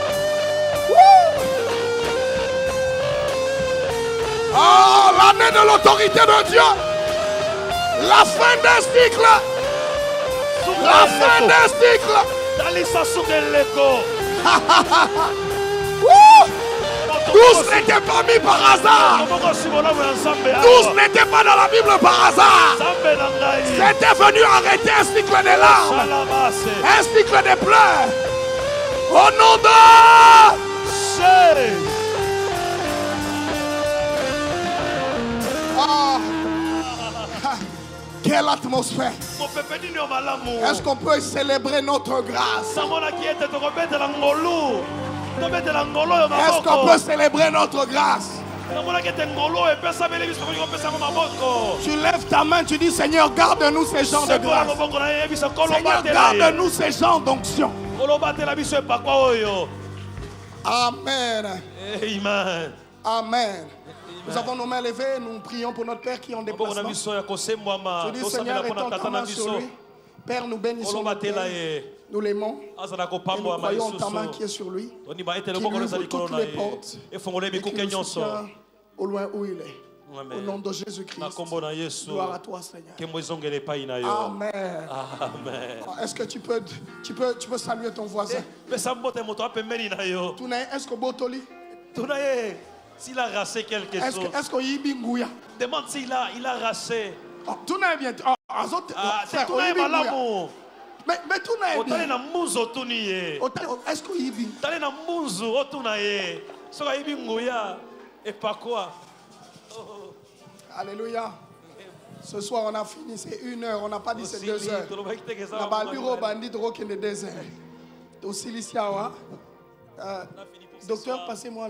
Oh, l'année de l'autorité de Dieu. La fin d'un cycle. La fin d'un cycle. Tous n'étaient pas mis par hasard. Tous n'étaient pas dans la Bible par hasard. C'était venu arrêter un cycle de larmes. Un cycle de pleurs. Au nom de... Oh. Quelle atmosphère. Est-ce qu'on peut célébrer notre grâce? Est-ce qu'on peut célébrer notre grâce? Tu lèves ta main, tu dis Seigneur, garde-nous ces gens de grâce. Seigneur, garde-nous ces gens d'onction. Amen. Amen. Amen. Nous avons nos mains levées, nous prions pour notre Père qui est en déplacement. Je dis Seigneur, étends ta main sur lui. Père, nous bénissons notre Père. Nous l'aimons et nous croyons en ta main qui est sur lui, qui ouvre toutes les portes et qui nous soutient au loin où il est. Au nom de Jésus-Christ, gloire à toi Seigneur. Amen. Amen. Est-ce que tu peux saluer ton voisin? Est-ce que Botoli? S'il a rassé quelque chose. Est-ce qu'il y a Ngouya? Demande s'il a rassé. Tout n'est bien. Tout n'est pas l'amour. Mais tout n'est bien. Est-ce qu'il y a bien? T'allez dans Mouzo, Otunaye. So il y a Ngouya. Et pas quoi? Alléluia. Ce soir, on a fini, c'est 1 heure, on n'a pas dit c'est 2 heures. On a bureau bandit de 2 heures. Aussi, docteur, passez-moi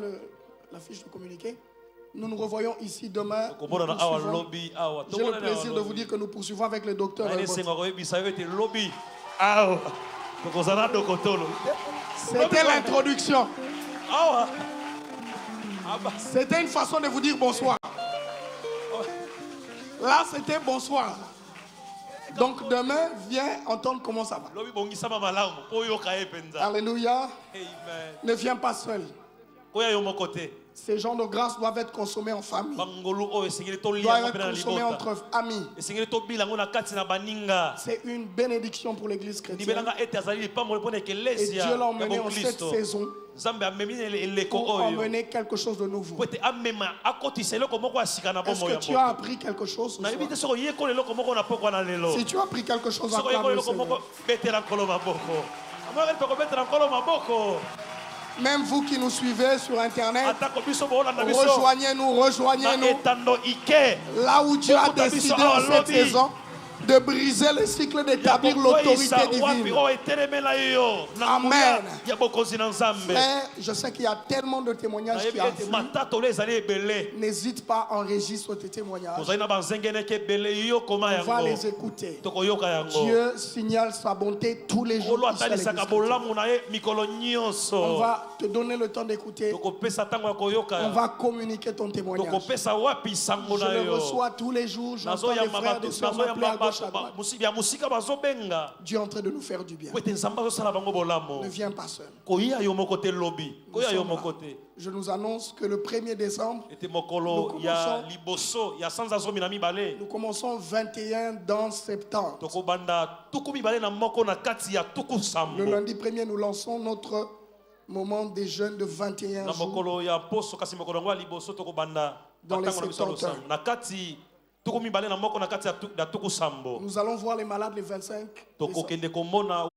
la fiche de communiqué. Nous nous revoyons ici demain. J'ai le plaisir de vous dire que nous poursuivons avec le docteur. C'était l'introduction. C'était une façon de vous dire bonsoir. Là, c'était bonsoir. Donc demain, viens entendre comment ça va. Alléluia. Ne viens pas seul. Ces gens de grâce doivent être consommés en famille. Doivent être consommés entre amis. C'est une bénédiction pour l'église chrétienne. Et Dieu l'a emmené en cette saison pour emmener quelque chose de nouveau. Est-ce que tu as appris quelque chose ce soir? Si tu as appris quelque chose, acclame le Seigneur. Même vous qui nous suivez sur Internet, rejoignez-nous. Là où Dieu a décidé en cette saison de briser le cycle, d'établir l'autorité divine. Amen. Frère, je sais qu'il y a tellement de témoignages qui affluent. N'hésite pas, enregistre tes témoignages. On va les écouter. Dieu signale sa bonté tous les jours. On va te donner le temps d'écouter. On va communiquer ton témoignage. Je le reçois tous les jours. J'entends les frères et sœurs m'appeler à gauche. Dieu est en train de nous faire du bien. Ne viens pas seul. Je nous annonce que le 1er décembre, nous commençons 21 dans septembre. Le lundi 1er, nous lançons notre moment des jeûnes de 21 jours dans les 70 heures. Nous allons voir les malades les 25 décembre.